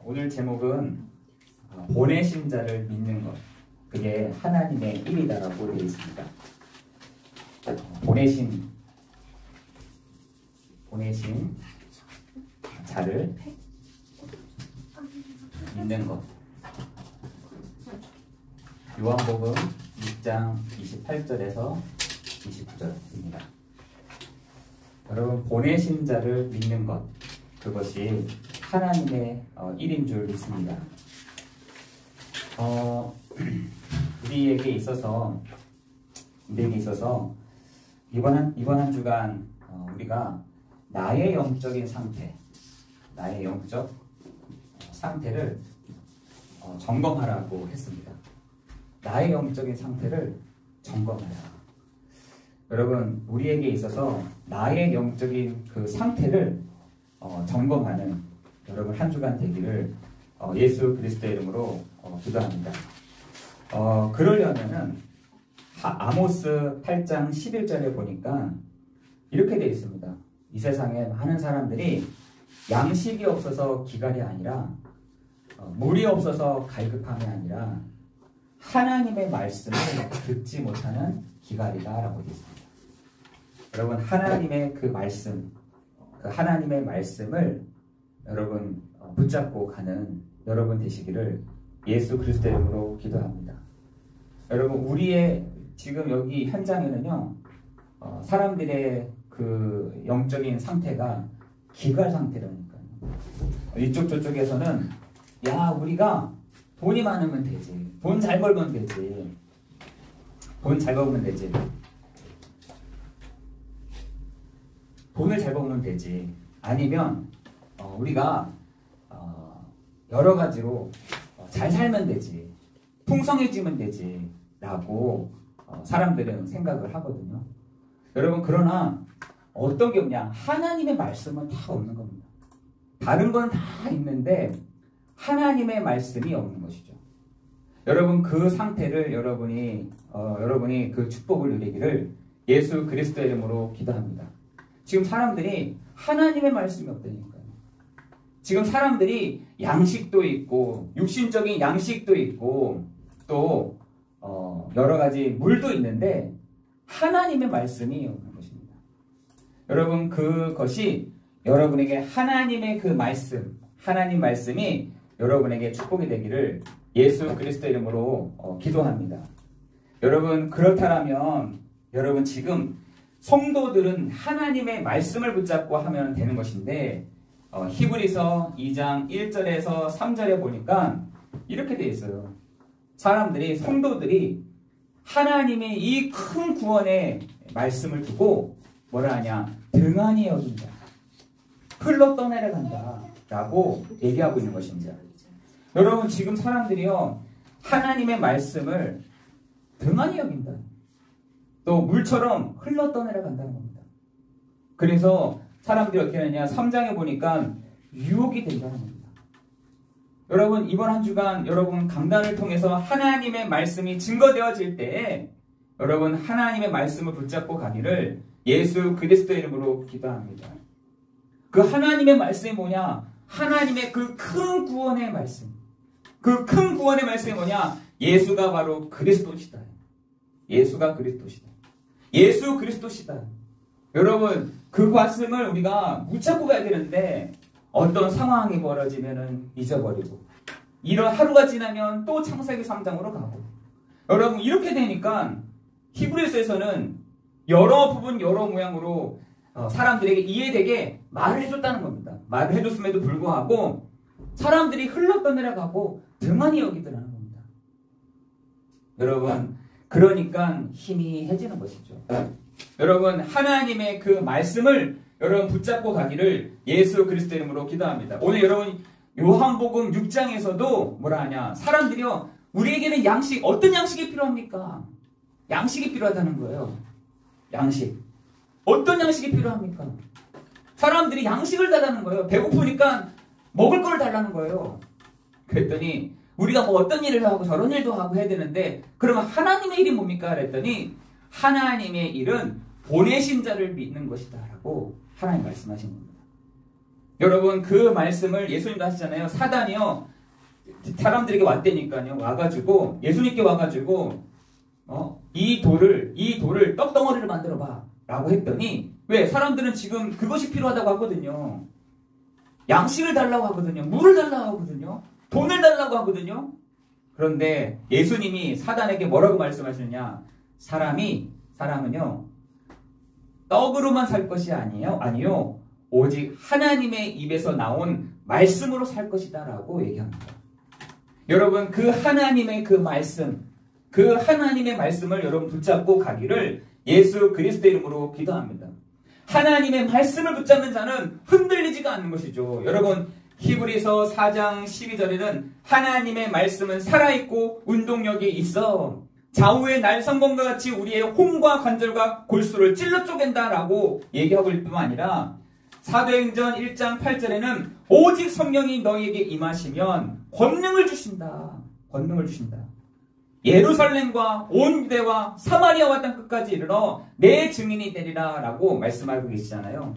오늘 제목은 보내신 자를 믿는 것, 그게 하나님의 일이다라고 되어 있습니다. 보내신 자를 믿는 것. 요한복음 6장 28절에서 29절입니다. 여러분, 보내신 자를 믿는 것, 그것이 하나님의 일인 줄 믿습니다. 우리에게 있어서 이번 한 주간 우리가 나의 영적인 상태를 점검하라고 했습니다. 나의 영적인 상태를 점검하라. 여러분, 우리에게 있어서 나의 영적인 그 상태를 점검하는 여러분 한 주간 되기를 예수 그리스도의 이름으로 기도합니다. 그러려면은 아모스 8장 11절에 보니까 이렇게 되어 있습니다. 이 세상에 많은 사람들이 양식이 없어서 기갈이 아니라 물이 없어서 갈급함이 아니라 하나님의 말씀을 듣지 못하는 기갈이다 라고 되어 있습니다. 여러분, 하나님의 그 말씀, 그 하나님의 말씀을 여러분 붙잡고 가는 여러분 되시기를 예수 그리스도의 이름으로 기도합니다. 여러분, 우리의 지금 여기 현장에는요, 사람들의 그 영적인 상태가 기갈 상태라니까요. 이쪽 저쪽에서는 야, 우리가 돈이 많으면 되지, 돈 잘 벌면 되지, 돈을 잘 벌면 되지, 아니면 우리가 여러 가지로 잘 살면 되지, 풍성해지면 되지 라고 사람들은 생각을 하거든요. 여러분, 그러나 어떤 게 없냐? 하나님의 말씀은 다 없는 겁니다. 다른 건 다 있는데 하나님의 말씀이 없는 것이죠. 여러분, 그 상태를 여러분이 그 축복을 누리기를 예수 그리스도의 이름으로 기도합니다. 지금 사람들이 하나님의 말씀이 없다니까요. 지금 사람들이 양식도 있고 육신적인 양식도 있고 또 여러 가지 물도 있는데 하나님의 말씀이 없는 것입니다. 여러분, 그것이 여러분에게 하나님의 그 말씀, 하나님 말씀이 여러분에게 축복이 되기를 예수 그리스도 이름으로 기도합니다. 여러분, 그렇다면 여러분, 지금 성도들은 하나님의 말씀을 붙잡고 하면 되는 것인데 히브리서 2장 1절에서 3절에 보니까 이렇게 되어 있어요. 성도들이 하나님의 이 큰 구원의 말씀을 두고 뭐라 하냐? 등한히 여긴다, 흘러 떠내려간다 라고 얘기하고 있는 것입니다. 여러분, 지금 사람들이요, 하나님의 말씀을 등한히 여긴다, 또 물처럼 흘러 떠내려간다는 겁니다. 그래서 사람들이 어떻게 하느냐? 3장에 보니까 유혹이 된다는 겁니다. 여러분, 이번 한 주간 여러분 강단을 통해서 하나님의 말씀이 증거되어질 때에 여러분 하나님의 말씀을 붙잡고 가기를 예수 그리스도의 이름으로 기도합니다. 그 하나님의 말씀이 뭐냐? 하나님의 그 큰 구원의 말씀. 그 큰 구원의 말씀이 뭐냐? 예수가 바로 그리스도시다. 예수가 그리스도시다. 예수 그리스도시다. 여러분, 그 말씀을 우리가 붙잡고 가야 되는데 어떤 상황이 벌어지면은 잊어버리고, 이런 하루가 지나면 또 창세기 3장으로 가고, 여러분, 이렇게 되니까 히브리서에서는 여러 부분 여러 모양으로 사람들에게 이해되게 말을 해줬다는 겁니다. 말을 해줬음에도 불구하고 사람들이 흘러 떠내려가고 등한히 여기더라는 겁니다. 여러분, 그러니까 희미해지는 것이죠. 여러분, 하나님의 그 말씀을 여러분 붙잡고 가기를 예수 그리스도 이름으로 기도합니다. 오늘 여러분 요한복음 6장에서도 뭐라 하냐? 사람들이요, 우리에게는 양식, 어떤 양식이 필요합니까? 양식이 필요하다는 거예요. 양식. 어떤 양식이 필요합니까? 사람들이 양식을 달라는 거예요. 배고프니까 먹을 걸 달라는 거예요. 그랬더니 우리가 뭐 어떤 일을 하고 저런 일도 하고 해야 되는데, 그러면 하나님의 일이 뭡니까? 그랬더니 하나님의 일은 보내신 자를 믿는 것이다 라고 하나님 말씀하신 겁니다. 여러분 그 말씀을 예수님도 하시잖아요. 사단이요 사람들에게 왔다니까요. 와가지고 예수님께 와가지고 이 돌을 떡덩어리를 만들어봐 라고 했더니 왜? 사람들은 지금 그것이 필요하다고 하거든요. 양식을 달라고 하거든요. 물을 달라고 하거든요. 돈을 달라고 하거든요. 그런데 예수님이 사단에게 뭐라고 말씀하시느냐? 사람은요 떡으로만 살 것이 아니요 오직 하나님의 입에서 나온 말씀으로 살 것이다 라고 얘기합니다. 여러분 그 하나님의 말씀을 여러분 붙잡고 가기를 예수 그리스도의 이름으로 기도합니다. 하나님의 말씀을 붙잡는 자는 흔들리지가 않는 것이죠. 여러분 히브리서 4장 12절에는 하나님의 말씀은 살아있고 운동력이 있어 좌우의 날성검과 같이 우리의 혼과 관절과 골수를 찔러 쪼갠다 라고 얘기하고 있을 뿐만 아니라 사도행전 1장 8절에는 오직 성령이 너희에게 임하시면 권능을 주신다. 예루살렘과 온 유대와 사마리아와 땅 끝까지 이르러 내 증인이 되리라 라고 말씀하고 계시잖아요.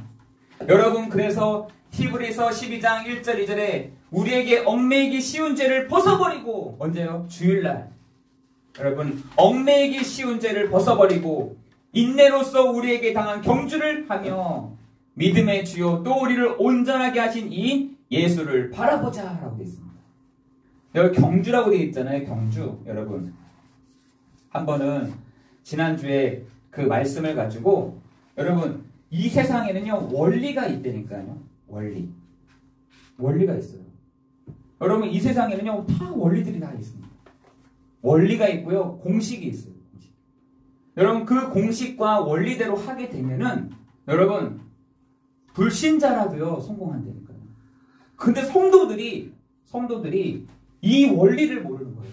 여러분 그래서 히브리서 12장 1절 2절에 우리에게 얽매이기 쉬운 죄를 벗어버리고 언제요? 주일날. 여러분 얽매이기 쉬운 죄를 벗어버리고 인내로서 우리에게 당한 경주를 하며 믿음의 주요 또 우리를 온전하게 하신 이 예수를 바라보자 라고 되어 있습니다. 여기 경주라고 되어 있잖아요. 경주. 여러분 한 번은 지난주에 그 말씀을 가지고 여러분 이 세상에는요 원리가 있다니까요. 원리가 있어요. 여러분 이 세상에는요 다 원리들이 다 있습니다. 원리가 있고요 공식이 있어요. 여러분 그 공식과 원리대로 하게 되면은 여러분 불신자라도요 성공한다니까요. 근데 성도들이 이 원리를 모르는 거예요.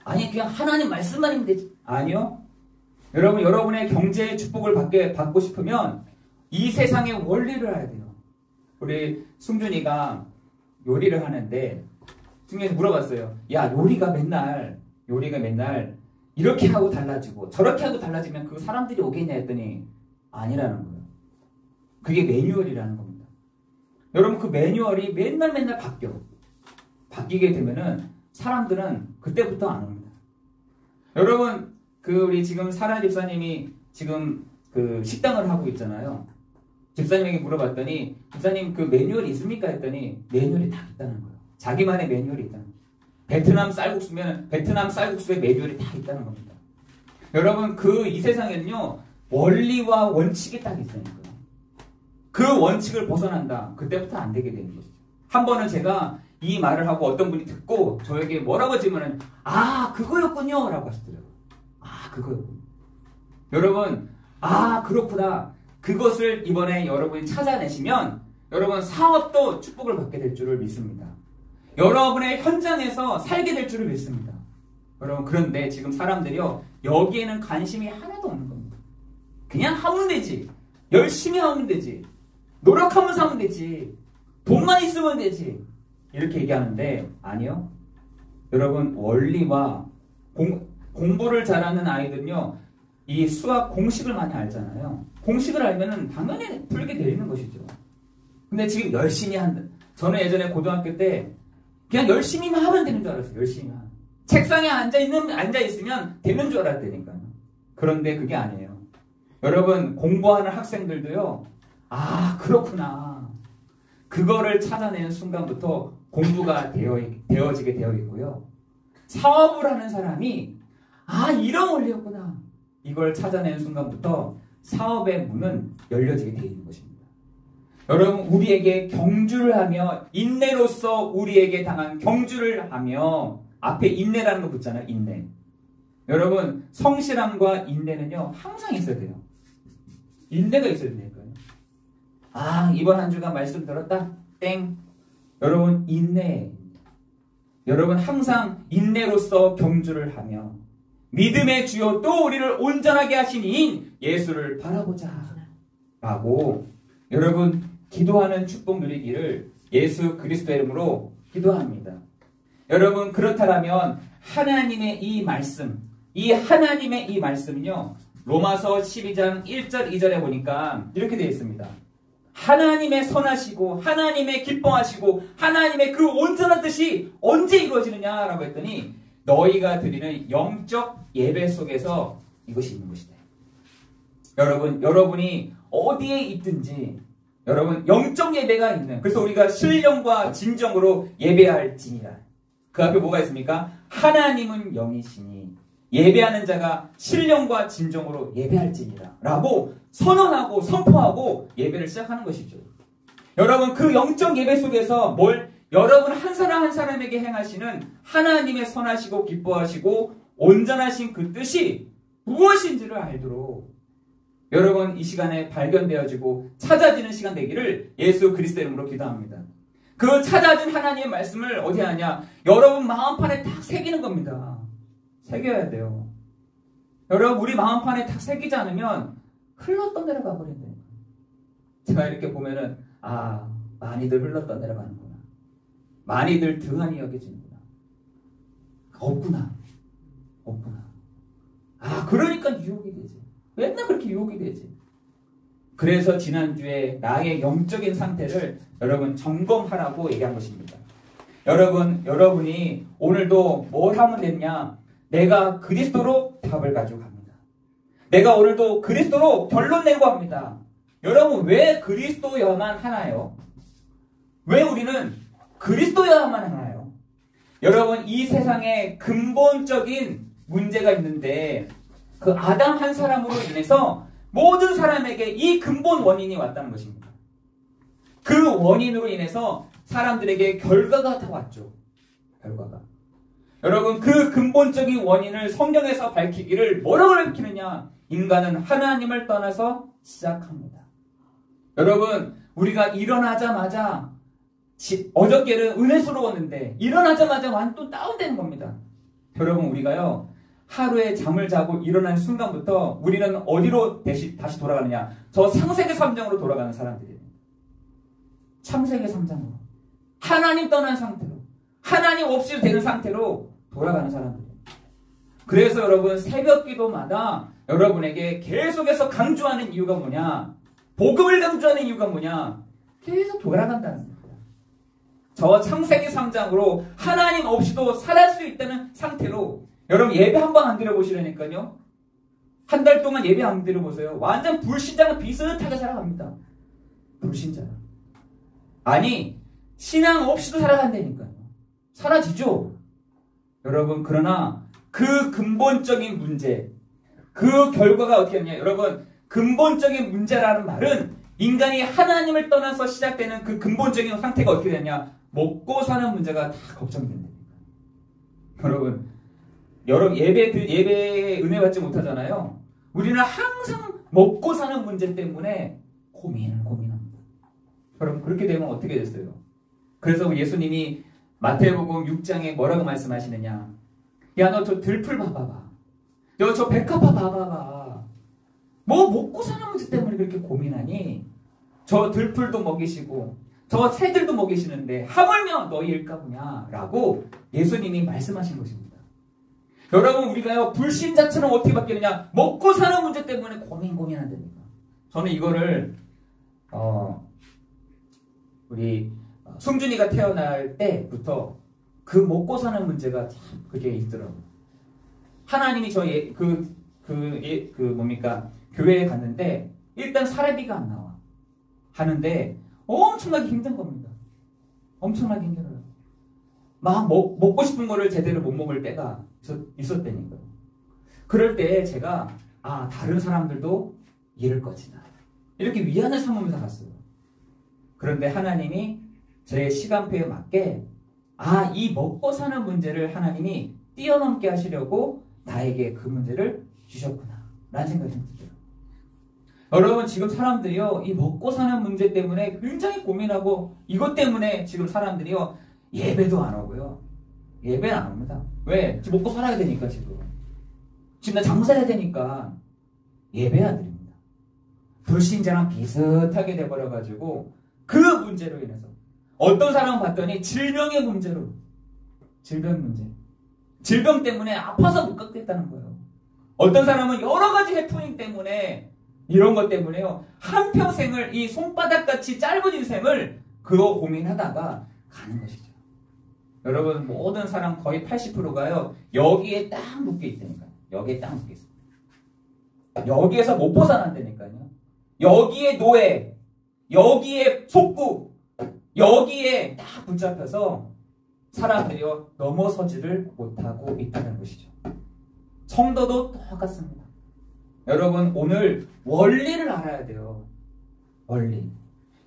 아니 그냥 하나님 말씀만 하면 되지. 아니요. 여러분 여러분의 경제의 축복을 받고 싶으면 이 세상의 원리를 알아야 돼요. 우리 승준이가 요리를 하는데 승준이한테 물어봤어요. 야 요리가 맨날 이렇게 하고 달라지고 저렇게 하고 달라지면 그 사람들이 오겠냐 했더니 아니라는 거예요. 그게 매뉴얼이라는 겁니다. 여러분 그 매뉴얼이 맨날 바뀌게 되면은 사람들은 그때부터 안 옵니다. 여러분 우리 지금 사라 집사님이 지금 그 식당을 하고 있잖아요. 집사님에게 물어봤더니 집사님 그 매뉴얼이 있습니까? 했더니 매뉴얼이 다 있다는 거예요. 자기만의 매뉴얼이 있다는 거예요. 베트남 쌀국수면 베트남 쌀국수의 매뉴얼이 다 있다는 겁니다. 여러분 이 세상에는요 원리와 원칙이 딱 있으니까요. 그 원칙을 벗어난다. 그때부터 안 되게 되는 것이죠. 한 번은 제가 이 말을 하고 어떤 분이 듣고 저에게 뭐라고 질문은 그거였군요 라고 하시더라고요. 그거였군요. 여러분 그렇구나. 그것을 이번에 여러분이 찾아내시면 여러분 사업도 축복을 받게 될 줄을 믿습니다. 여러분의 현장에서 살게 될 줄을 믿습니다. 여러분 그런데 지금 사람들이요 여기에는 관심이 하나도 없는 겁니다. 그냥 하면 되지. 열심히 하면 되지. 노력하면서 하면 되지. 돈만 있으면 되지. 이렇게 얘기하는데 아니요. 여러분 원리와 공부를 잘하는 아이들은요 이 수학 공식을 많이 알잖아요. 공식을 알면은 당연히 풀게 되는 것이죠. 근데 지금 열심히 한다. 저는 예전에 고등학교 때 그냥 열심히만 하면 되는 줄 알았어요. 열심히만. 책상에 앉아있으면 되는 줄 알았다니까요. 그런데 그게 아니에요. 여러분 공부하는 학생들도요 그렇구나. 그거를 찾아내는 순간부터 공부가 되어지게 되어 있고요. 사업을 하는 사람이 이런 원리였구나. 이걸 찾아내는 순간부터 사업의 문은 열려지게 되어 있는 것입니다. 여러분 우리에게 경주를 하며 인내로서 우리에게 당한 경주를 하며 앞에 인내라는 거 붙잖아요. 인내. 여러분 성실함과 인내는요 항상 있어야 돼요. 인내가 있어야 되니까요. 이번 한 주간 말씀 들었다? 땡. 여러분 인내. 여러분 항상 인내로서 경주를 하며 믿음의 주요 또 우리를 온전하게 하신 이인 예수를 바라보자 라고 여러분 기도하는 축복 누리기를 예수 그리스도의 이름으로 기도합니다. 여러분 그렇다면 하나님의 이 말씀은요 로마서 12장 1절 2절에 보니까 이렇게 되어 있습니다. 하나님의 선하시고 하나님의 기뻐하시고 하나님의 그 온전한 뜻이 언제 이루어지느냐라고 했더니 너희가 드리는 영적 예배 속에서 이것이 있는 것이다. 여러분이 어디에 있든지 여러분 영적 예배가 있는, 그래서 우리가 신령과 진정으로 예배할지니라. 그 앞에 뭐가 있습니까? 하나님은 영이시니 예배하는 자가 신령과 진정으로 예배할지니라 라고 선언하고 선포하고 예배를 시작하는 것이죠. 여러분 그 영적 예배 속에서 여러분 한 사람 한 사람에게 행하시는 하나님의 선하시고 기뻐하시고 온전하신 그 뜻이 무엇인지를 알도록 여러분 이 시간에 발견되어지고 찾아지는 시간 되기를 예수 그리스도 이름으로 기도합니다. 그 찾아진 하나님의 말씀을 어디 하냐? 여러분 마음판에 딱 새기는 겁니다. 새겨야 돼요. 여러분 우리 마음판에 딱 새기지 않으면 흘러떠내려가 버린대요. 제가 이렇게 보면은 많이들 흘러떠내려가는구나. 많이들 등한히 여겨지는구나. 없구나. 그러니까 유혹이 되지. 맨날 그렇게 유혹이 되지. 그래서 지난주에 나의 영적인 상태를 여러분 점검하라고 얘기한 것입니다. 여러분이 오늘도 뭘 하면 되냐? 내가 그리스도로 답을 가지고 갑니다. 내가 오늘도 그리스도로 결론 내고 합니다. 여러분 왜 그리스도여만 하나요? 왜 우리는 그리스도여만 하나요? 여러분 이 세상에 근본적인 문제가 있는데 그 아담 한 사람으로 인해서 모든 사람에게 이 근본 원인이 왔다는 것입니다. 그 원인으로 인해서 사람들에게 결과가 다 왔죠. 결과가. 여러분 그 근본적인 원인을 성경에서 밝히기를 뭐라고 밝히느냐? 인간은 하나님을 떠나서 시작합니다. 여러분 우리가 일어나자마자 어저께는 은혜스러웠는데 일어나자마자 완전 다운되는 겁니다. 여러분 우리가요 하루에 잠을 자고 일어나는 순간부터 우리는 어디로 다시 돌아가느냐? 저 창세기 3장으로 돌아가는 사람들이에요. 창세기 3장으로. 하나님 떠난 상태로. 하나님 없이 되는 상태로 돌아가는 사람들이에요. 그래서 여러분 새벽 기도마다 여러분에게 계속해서 강조하는 이유가 뭐냐? 복음을 강조하는 이유가 뭐냐? 계속 돌아간다는 겁니다. 저 창세기 3장으로 하나님 없이도 살아갈 수 있다는 상태로 여러분 예배 한 번 안 드려보시라니까요. 한 달 동안 예배 안 드려보세요. 완전 불신자랑 비슷하게 살아갑니다. 불신자. 아니 신앙 없이도 살아간다니까요. 사라지죠. 여러분 그러나 그 근본적인 문제, 그 결과가 어떻게 하냐? 여러분 근본적인 문제라는 말은 인간이 하나님을 떠나서 시작되는 그 근본적인 상태가 어떻게 되냐? 먹고 사는 문제가 다 걱정된답니다. 여러분 예배에 은혜 받지 못하잖아요. 우리는 항상 먹고 사는 문제 때문에 고민합니다. 여러분 그렇게 되면 어떻게 됐어요? 그래서 예수님이 마태복음 6장에 뭐라고 말씀하시느냐? 야 너 저 들풀 봐봐봐. 너 저 백합화 봐봐봐. 뭐 먹고 사는 문제 때문에 그렇게 고민하니? 저 들풀도 먹이시고 저 새들도 먹이시는데 하물며 너희일까 보냐? 라고 예수님이 말씀하신 것입니다. 여러분 우리가요 불신자처럼 어떻게 바뀌느냐? 먹고 사는 문제 때문에 고민한답니다. 저는 이거를 우리 승준이가 태어날 때부터 그 먹고 사는 문제가 참 그게 있더라고요. 하나님이 저희 교회에 갔는데 일단 사례비가 안 나와. 하는데 엄청나게 힘든 겁니다. 엄청나게 힘들어요. 막 먹고 싶은 거를 제대로 못 먹을 때가 있었다니까요. 그럴 때 제가 다른 사람들도 이럴 거지나 이렇게 위안을 삼으면서 갔어요. 그런데 하나님이 제 시간표에 맞게 이 먹고 사는 문제를 하나님이 뛰어넘게 하시려고 나에게 그 문제를 주셨구나 라는 생각이 들어요. 여러분 지금 사람들이요 이 먹고 사는 문제 때문에 굉장히 고민하고 이것 때문에 지금 사람들이요 예배도 안 오고요. 예배는 안 옵니다. 왜? 지금 먹고 살아야 되니까 지금 나 장사해야 되니까 예배 안 드립니다. 불신자랑 비슷하게 돼버려가지고 그 문제로 인해서 어떤 사람은 봤더니 질병의 문제로 질병 문제 질병 때문에 아파서 못 걷겠다는 거예요. 어떤 사람은 여러 가지 해프닝 때문에 이런 것 때문에요. 한평생을 이 손바닥같이 짧은 인생을 그거 고민하다가 가는 것이죠. 여러분 모든 사람 거의 80%가요. 여기에 딱 묶여 있다니까요. 여기에 딱 묶여 있습니다. 여기에서 못 벗어난다니까요. 여기에 노예, 여기에 속구, 여기에 딱 붙잡혀서 사람들이요 넘어서지를 못하고 있다는 것이죠. 성도도 똑같습니다. 여러분 오늘 원리를 알아야 돼요. 원리.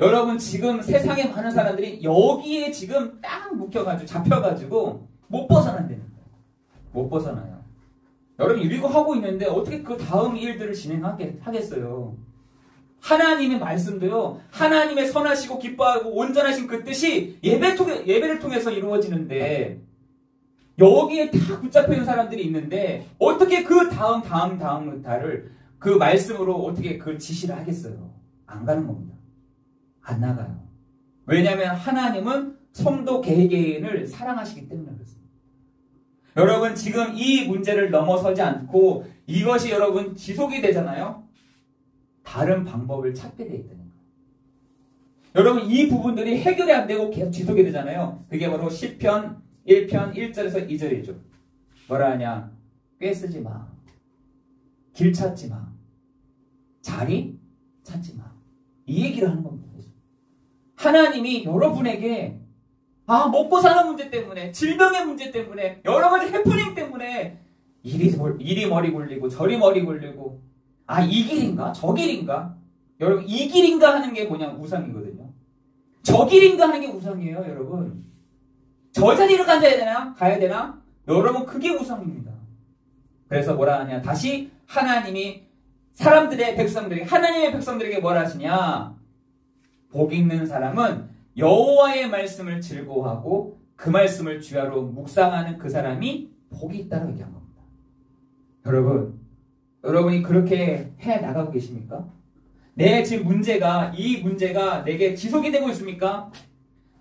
여러분 지금 세상에 많은 사람들이 여기에 지금 딱 묶여가지고 잡혀가지고 못 벗어난다는 거예요. 못 벗어나요. 여러분 이거 하고 있는데 어떻게 그 다음 일들을 진행하겠어요. 하나님의 말씀도요. 하나님의 선하시고 기뻐하고 온전하신 그 뜻이 예배를 통해서 이루어지는데 여기에 다 붙잡혀 있는 사람들이 있는데 어떻게 그 다음 달을 그 말씀으로 어떻게 그 지시를 하겠어요. 안 가는 겁니다. 안 나가요. 왜냐하면 하나님은 성도 개개인을 사랑하시기 때문에 그렇습니다. 여러분 지금 이 문제를 넘어서지 않고 이것이 여러분 지속이 되잖아요. 다른 방법을 찾게 돼 있다는 거예요. 여러분 이 부분들이 해결이 안 되고 계속 지속이 되잖아요. 그게 바로 시편 1편 1절에서 2절이죠. 뭐라 하냐? 꾀쓰지 마. 길 찾지 마. 자리 찾지 마. 이 얘기를 하는 겁니다. 하나님이 여러분에게 먹고 사는 문제 때문에 질병의 문제 때문에 여러 가지 해프닝 때문에 이리 머리 굴리고 저리 머리 굴리고 이 길인가? 저 길인가? 여러분 이 길인가 하는 게 뭐냐? 우상이거든요. 저 길인가 하는 게 우상이에요. 여러분 저 자리로 가야 되나? 여러분 그게 우상입니다. 그래서 뭐라 하냐? 다시 하나님이 하나님의 백성들에게 뭐라 하시냐? 복 있는 사람은 여호와의 말씀을 즐거워하고 그 말씀을 주야로 묵상하는 그 사람이 복이 있다고 얘기한 겁니다. 여러분이 그렇게 해 나가고 계십니까? 지금 이 문제가 내게 지속이 되고 있습니까?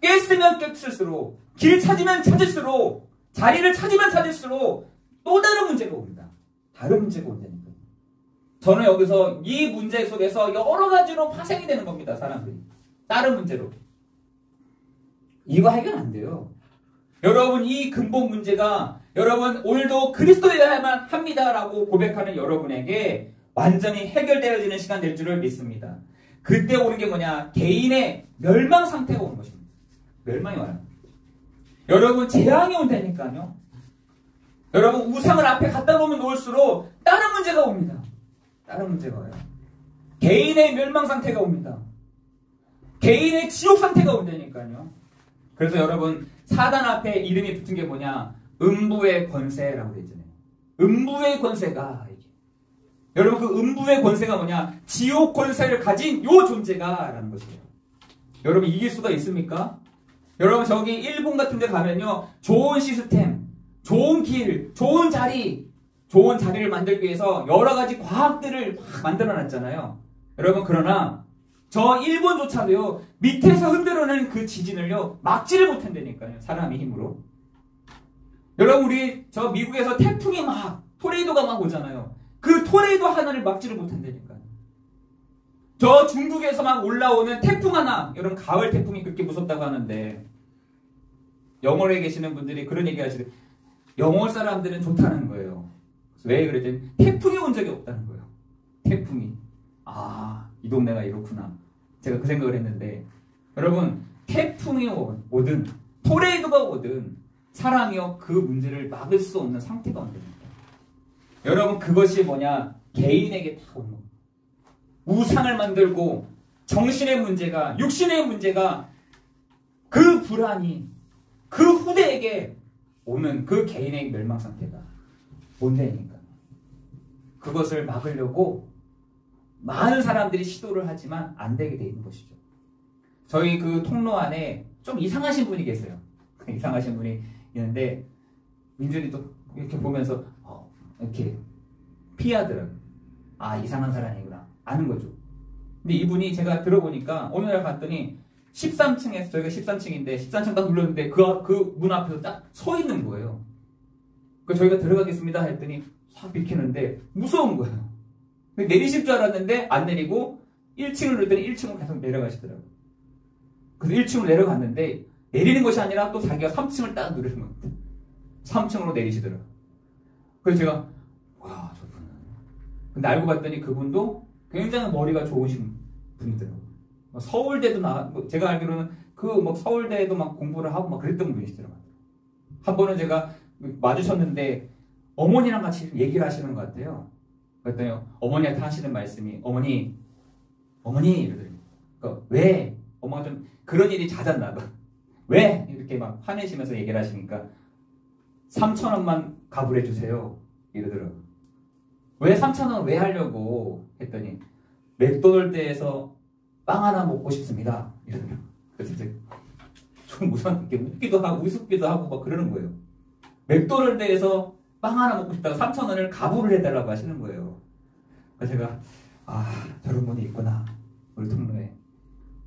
깼으면 깼을수록, 길 찾으면 찾을수록, 자리를 찾으면 찾을수록 또 다른 문제가 옵니다. 다른 문제가 온다니까요. 저는 여기서 이 문제 속에서 여러 가지로 파생이 되는 겁니다. 사람들이. 다른 문제로. 이거 해결 안 돼요. 여러분 이 근본 문제가 여러분 오늘도 그리스도여야만 합니다라고 고백하는 여러분에게 완전히 해결되어지는 시간 될 줄을 믿습니다. 그때 오는 게 뭐냐? 개인의 멸망 상태가 오는 것입니다. 멸망이 와요. 여러분 재앙이 온다니까요. 여러분 우상을 앞에 갖다 놓으면 놓을수록 다른 문제가 옵니다. 다른 문제가 와요. 개인의 멸망 상태가 옵니다. 개인의 지옥 상태가 온다니까요. 그래서 여러분 사단 앞에 이름이 붙은 게 뭐냐? 음부의 권세라고 되어 있잖아요. 음부의 권세가 여러분 그 음부의 권세가 뭐냐? 지옥 권세를 가진 요 존재가 라는 것이에요. 여러분 이길 수가 있습니까? 여러분 저기 일본 같은 데 가면요. 좋은 시스템, 좋은 길, 좋은 자리를 만들기 위해서 여러 가지 과학들을 막 만들어 놨잖아요. 여러분 그러나 저 일본조차도요. 밑에서 흔들어낸 그 지진을요. 막지를 못한다니까요. 사람의 힘으로. 여러분 우리 저 미국에서 태풍이 토네이도가 막 오잖아요. 그 토네이도 하나를 막지를 못한다니까요. 저 중국에서 막 올라오는 태풍 하나, 여러분 가을 태풍이 그렇게 무섭다고 하는데 영월에 계시는 분들이 그런 얘기 하시는데 영월 사람들은 좋다는 거예요. 왜 그랬더니 태풍이 온 적이 없다는 거예요. 태풍이. 이 동네가 이렇구나. 제가 그 생각을 했는데 여러분 태풍이 오든 토네이도가 오든 사람이요 그 문제를 막을 수 없는 상태가 온답니다. 여러분 그것이 뭐냐? 개인에게 다 오는 겁니다. 우상을 만들고 정신의 문제가 육신의 문제가 그 불안이 그 후대에게 오는 그 개인의 멸망 상태가 온다니까. 그것을 막으려고 많은 사람들이 시도를 하지만 안 되게 돼 있는 것이죠. 저희 그 통로 안에 좀 이상하신 분이 계세요. 이상하신 분이 있는데 민준이도 이렇게 보면서 이렇게 피하더라고요. 이상한 사람이구나 아는 거죠. 근데 이분이 제가 들어보니까 어느 날 갔더니 13층에서 저희가 13층인데 13층 딱 눌렀는데 그 문 앞에서 딱 서 있는 거예요. 그 저희가 들어가겠습니다 했더니 확 비키는데 무서운 거예요. 내리실 줄 알았는데 안 내리고 1층을 누르더니 1층으로 계속 내려가시더라고요. 그래서 1층으로 내려갔는데 내리는 것이 아니라 또 자기가 3층을 딱 누르는 겁니다. 3층으로 내리시더라고요. 그래서 제가 와, 저분은. 근데 알고 봤더니 그분도 굉장히 머리가 좋으신 분이더라고요. 서울대도 제가 알기로는 서울대에도 막 공부를 하고 막 그랬던 분이시더라고요. 한 번은 제가 마주쳤는데 어머니랑 같이 얘기를 하시는 것 같아요. 그랬더니 어머니한테 하시는 말씀이 어머니 이러더니 왜? 엄마가 좀 그런 일이 잦았나 봐. 왜? 이렇게 막 화내시면서 얘기를 하시니까 3,000원만 가불해 주세요. 이러더라고요. 왜 3,000원 왜 하려고 했더니 맥도날드에서 빵 하나 먹고 싶습니다. 이러더라고요. 그래서 이제 좀 웃기도 하고 우습기도 하고 막 그러는 거예요. 맥도날드에서 빵 하나 먹고 싶다고 3,000원을 가불을 해달라고 하시는 거예요. 그래서 제가 저런 분이 있구나 우리 통로에.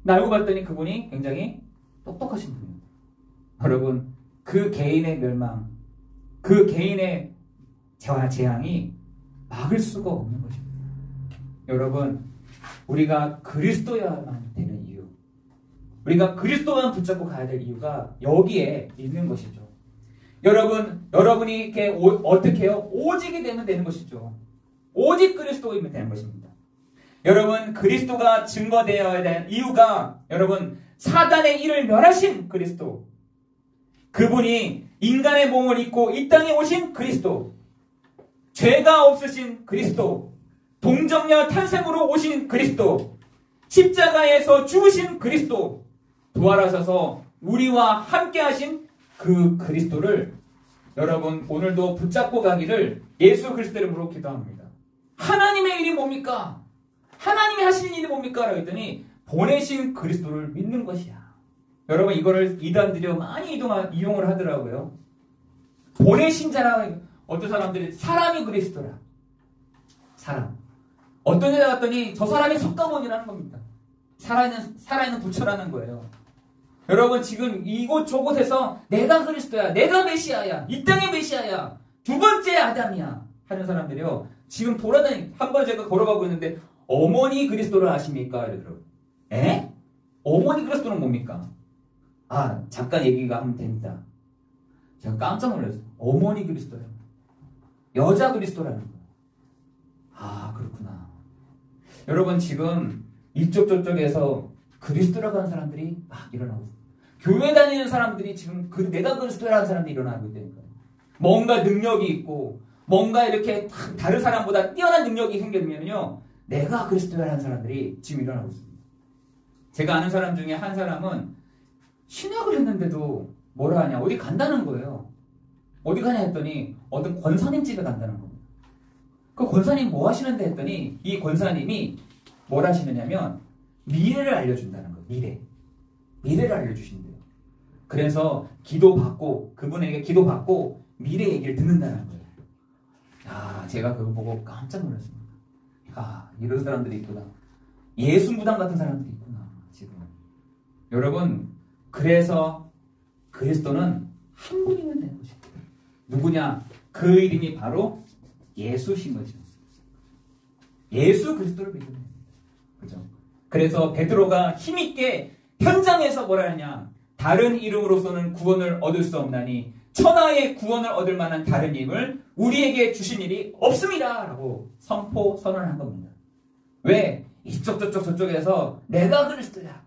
근데 알고 봤더니 그분이 굉장히 똑똑하신 분입니다. 여러분 그 개인의 멸망, 그 개인의 재앙이 막을 수가 없는 것입니다. 여러분 우리가 그리스도야만 되는 이유, 우리가 그리스도만 붙잡고 가야 될 이유가 여기에 있는 것이죠. 여러분이 이렇게 어떻게 해요? 오직이 되면 되는 것이죠. 오직 그리스도이면 되는 것입니다. 여러분 그리스도가 증거되어야 되는 이유가 여러분 사단의 일을 멸하신 그리스도, 그분이 인간의 몸을 입고 이 땅에 오신 그리스도, 죄가 없으신 그리스도, 동정녀 탄생으로 오신 그리스도, 십자가에서 죽으신 그리스도, 부활하셔서 우리와 함께 하신 그 그리스도를 여러분 오늘도 붙잡고 가기를 예수 그리스도 이름으로 기도합니다. 하나님의 일이 뭡니까? 하나님이 하시는 일이 뭡니까? 라고 했더니 보내신 그리스도를 믿는 것이야. 여러분 이거를 이단들이 많이 이용을 하더라고요. 보내신 자라, 어떤 사람들이 사람이 그리스도라. 사람. 어떤 데다 갔더니 저 사람이 석가모니라는 겁니다. 살아있는 부처라는 거예요. 여러분 지금 이곳저곳에서 내가 그리스도야, 내가 메시아야, 이 땅의 메시아야, 두 번째 아담이야 하는 사람들이요. 지금 한 번 제가 걸어가고 있는데 어머니 그리스도를 아십니까? 이러더라고요. 에? 어머니 그리스도는 뭡니까? 잠깐 얘기가 하면 됩니다. 제가 깜짝 놀랐어요. 어머니 그리스도요. 여자 그리스도라는 거예요. 그렇구나. 여러분 지금 이쪽 저쪽에서 그리스도라고 하는 사람들이 막 일어나고 있어요. 교회 다니는 사람들이 지금 내가 그리스도라는 사람들이 일어나고 있다니까요. 뭔가 능력이 있고 뭔가 이렇게 다른 사람보다 뛰어난 능력이 생기면요, 내가 그리스도라는 사람들이 지금 일어나고 있습니다. 제가 아는 사람 중에 한 사람은 신학을 했는데도 뭐라 하냐, 어디 간다는 거예요. 어디 가냐 했더니 어떤 권사님 집에 간다는 겁니다. 그 권사님 뭐 하시는데 했더니 이 권사님이 뭘 하시느냐면 미래를 알려준다는 거예요. 미래를 알려주신대요. 그래서 그분에게 기도받고 미래 얘기를 듣는다는 거예요. 제가 그거 보고 깜짝 놀랐습니다. 이런 사람들이 있구나. 예수무당 같은 사람들이 있구나. 지금 여러분 그래서 그리스도는 한 분이면 되는 것입니다. 누구냐? 그 이름이 바로 예수신 거죠. 예수 그리스도를 믿으면 됩니다. 그죠? 그래서 베드로가 힘있게 현장에서 뭐라 하냐, 다른 이름으로서는 구원을 얻을 수 없나니 천하의 구원을 얻을 만한 다른 이름을 우리에게 주신 일이 없습니다 라고 선언을 한 겁니다. 왜? 이쪽 저쪽에서 내가 그리스도야,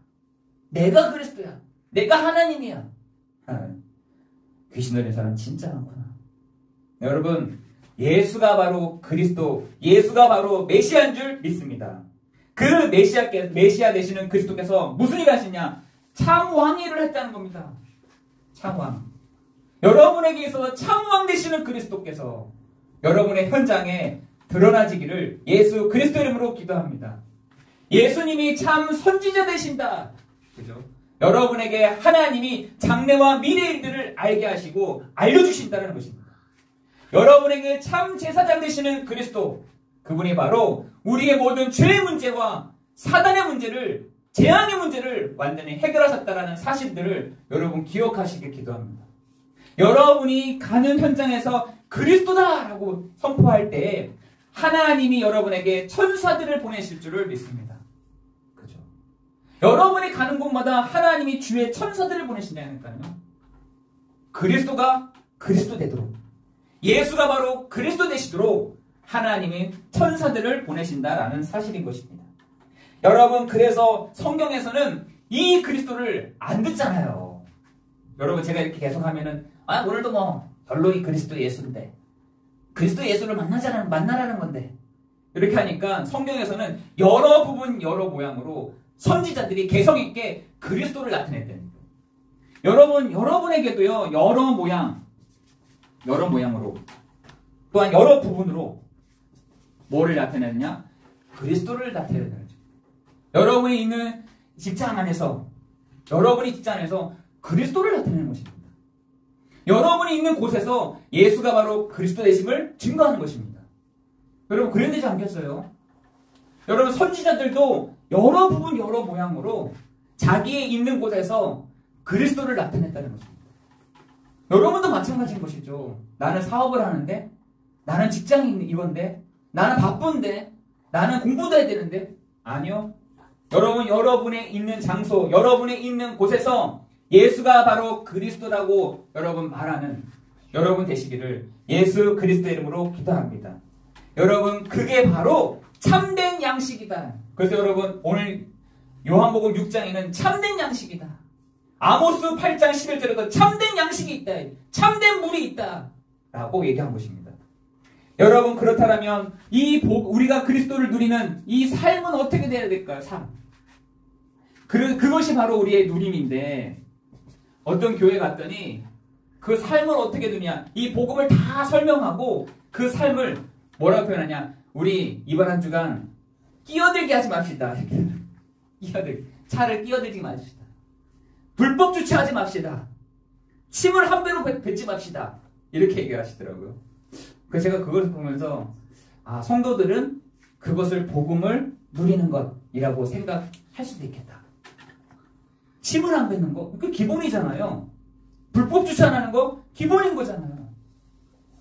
내가 하나님이야. 귀신 들린 사람 진짜 많구나. 여러분 예수가 바로 그리스도, 예수가 바로 메시아인 줄 믿습니다. 그 메시아 되시는 그리스도께서 무슨 일을 하시냐? 참왕일을 했다는 겁니다. 참왕. 여러분에게 있어서 참왕 되시는 그리스도께서 여러분의 현장에 드러나지기를 예수 그리스도 이름으로 기도합니다. 예수님이 참 선지자 되신다. 그죠? 여러분에게 하나님이 장래와 미래 일들을 알게 하시고 알려주신다는 것입니다. 여러분에게 참 제사장 되시는 그리스도, 그분이 바로 우리의 모든 죄의 문제와 사단의 문제를, 재앙의 문제를 완전히 해결하셨다는 사실들을 여러분 기억하시길 기도합니다. 여러분이 가는 현장에서 그리스도다라고 선포할 때 하나님이 여러분에게 천사들을 보내실 줄을 믿습니다. 그죠? 여러분이 가는 곳마다 하나님이 주의 천사들을 보내신다니까요. 그리스도가 그리스도 되도록, 예수가 바로 그리스도 되시도록 하나님이 천사들을 보내신다라는 사실인 것입니다. 여러분, 그래서 성경에서는 이 그리스도를 안 듣잖아요. 여러분, 제가 이렇게 계속하면은 오늘도 뭐 별로 이 그리스도 예수인데, 그리스도 예수를 만나라는 건데, 이렇게 하니까 성경에서는 여러 부분 여러 모양으로 선지자들이 개성 있게 그리스도를 나타냈다는 거예요. 여러분, 여러분에게도요, 여러 모양으로 또한 여러 부분으로 뭐를 나타내느냐? 그리스도를 나타내는 거죠. 여러분이 있는 직장 안에서, 여러분이 직장 안에서 그리스도를 나타내는 것입니다. 여러분이 있는 곳에서 예수가 바로 그리스도 되심을 증거하는 것입니다. 여러분, 그래야 되지 않겠어요? 여러분, 선지자들도 여러 부분 여러 모양으로 자기의 있는 곳에서 그리스도를 나타냈다는 것입니다. 여러분도 마찬가지인 것이죠. 나는 사업을 하는데, 나는 직장이 이건데, 나는 바쁜데, 나는 공부도 해야 되는데. 아니요. 여러분, 여러분의 있는 장소, 여러분의 있는 곳에서 예수가 바로 그리스도라고 여러분 말하는 여러분 되시기를 예수 그리스도의 이름으로 기도합니다. 여러분, 그게 바로 참된 양식이다. 그래서 여러분, 오늘 요한복음 6장에는 참된 양식이다. 아모스 8장 11절에도 참된 양식이 있다. 참된 물이 있다. 라고 얘기한 것입니다. 여러분, 그렇다면 우리가 그리스도를 누리는 이 삶은 어떻게 돼야 될까요? 삶. 그것이 바로 우리의 누림인데, 어떤 교회 갔더니 그 삶을 어떻게 누리냐, 이 복음을 다 설명하고 그 삶을 뭐라고 표현하냐, 우리 이번 한 주간 끼어들게 하지 맙시다. 차를 끼어들지 맙시다. 불법 주차하지 맙시다. 침을 한 배로 뱉지 맙시다. 이렇게 얘기하시더라고요. 그래서 제가 그것을 보면서 성도들은 그것을 복음을 누리는 것이라고 생각할 수도 있겠다. 침을 안 뱉는 거, 그 기본이잖아요. 불법 주차하는 거 기본인 거잖아요.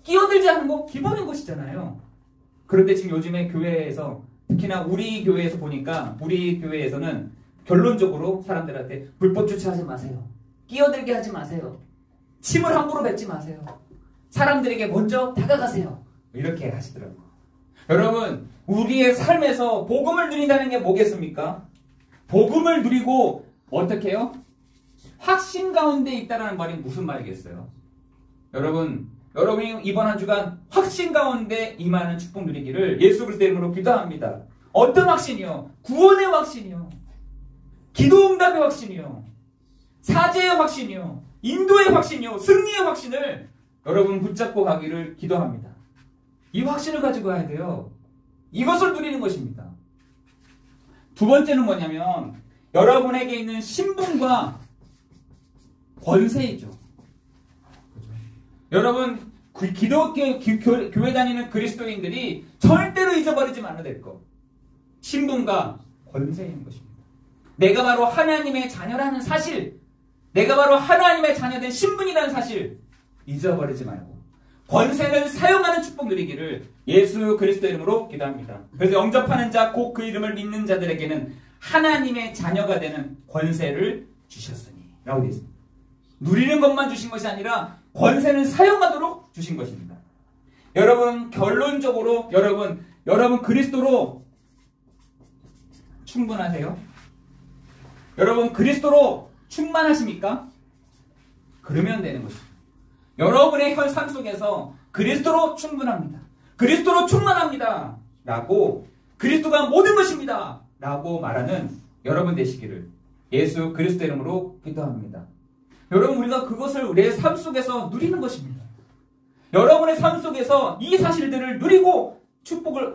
끼어들지 않는 거 기본인 것이잖아요. 그런데 지금 요즘에 교회에서, 특히나 우리 교회에서 보니까, 우리 교회에서는 결론적으로 사람들한테 불법 주차하지 마세요. 끼어들게 하지 마세요. 침을 함부로 뱉지 마세요. 사람들에게 먼저 다가가세요. 이렇게 하시더라고요. 여러분, 우리의 삶에서 복음을 누린다는 게 뭐겠습니까? 복음을 누리고 어떻게 해요? 확신 가운데 있다는 말이 무슨 말이겠어요? 여러분이 이번 한 주간 확신 가운데 임하는 축복 누리기를 예수 그리스도의 이름으로 기도합니다. 어떤 확신이요? 구원의 확신이요. 기도 응답의 확신이요. 사죄의 확신이요. 인도의 확신이요. 승리의 확신을 여러분 붙잡고 가기를 기도합니다. 이 확신을 가지고 가야 돼요. 이것을 누리는 것입니다. 두 번째는 뭐냐면 여러분에게 있는 신분과 권세이죠. 여러분, 기독교 교회 다니는 그리스도인들이 절대로 잊어버리지 말아야 될 것. 신분과 권세인 것입니다. 내가 바로 하나님의 자녀라는 사실, 내가 바로 하나님의 자녀된 신분이라는 사실 잊어버리지 말고 권세를 사용하는 축복 누리기를 예수 그리스도의 이름으로 기도합니다. 그래서 영접하는 자, 곧 그 이름을 믿는 자들에게는 하나님의 자녀가 되는 권세를 주셨으니 라고 되어 있습니다. 누리는 것만 주신 것이 아니라 권세는 사용하도록 주신 것입니다. 여러분, 결론적으로 여러분 그리스도로 충분하세요? 여러분 그리스도로 충만하십니까? 그러면 되는 것입니다. 여러분의 현 삶 속에서 그리스도로 충분합니다. 그리스도로 충만합니다. 라고, 그리스도가 모든 것입니다. 라고 말하는 여러분 되시기를 예수 그리스도의 이름으로 기도합니다. 여러분, 우리가 그것을 내 삶 속에서 누리는 것입니다. 여러분의 삶 속에서 이 사실들을 누리고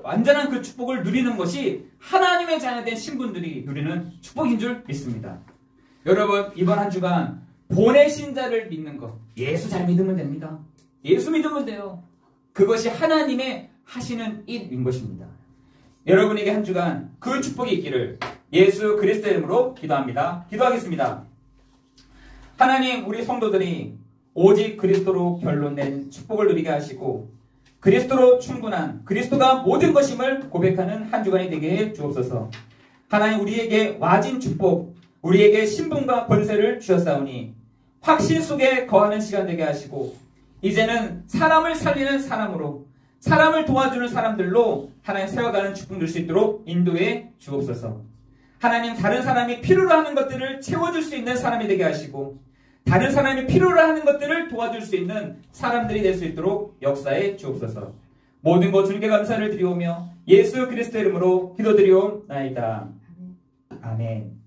완전한 그 축복을 누리는 것이 하나님의 자녀된 신분들이 누리는 축복인 줄 믿습니다. 여러분, 이번 한 주간 보내신 자를 믿는 것, 예수 잘 믿으면 됩니다. 예수 믿으면 돼요. 그것이 하나님의 하시는 일인 것입니다. 여러분에게 한 주간 그 축복이 있기를 예수 그리스도의 이름으로 기도합니다. 기도하겠습니다. 하나님, 우리 성도들이 오직 그리스도로 결론된 축복을 누리게 하시고 그리스도로 충분한, 그리스도가 모든 것임을 고백하는 한 주간이 되게 해 주옵소서. 하나님, 우리에게 와진 축복, 우리에게 신분과 권세를 주셨사오니 확신 속에 거하는 시간 되게 하시고, 이제는 사람을 살리는 사람으로, 사람을 도와주는 사람들로 하나님 세워가는 축복 누릴 수 있도록 인도해 주옵소서. 하나님, 다른 사람이 필요로 하는 것들을 채워줄 수 있는 사람이 되게 하시고, 다른 사람이 필요로 하는 것들을 도와줄 수 있는 사람들이 될 수 있도록 역사해 주옵소서. 모든 것 주님께 감사를 드리오며 예수 그리스도의 이름으로 기도드리옵나이다. 아멘.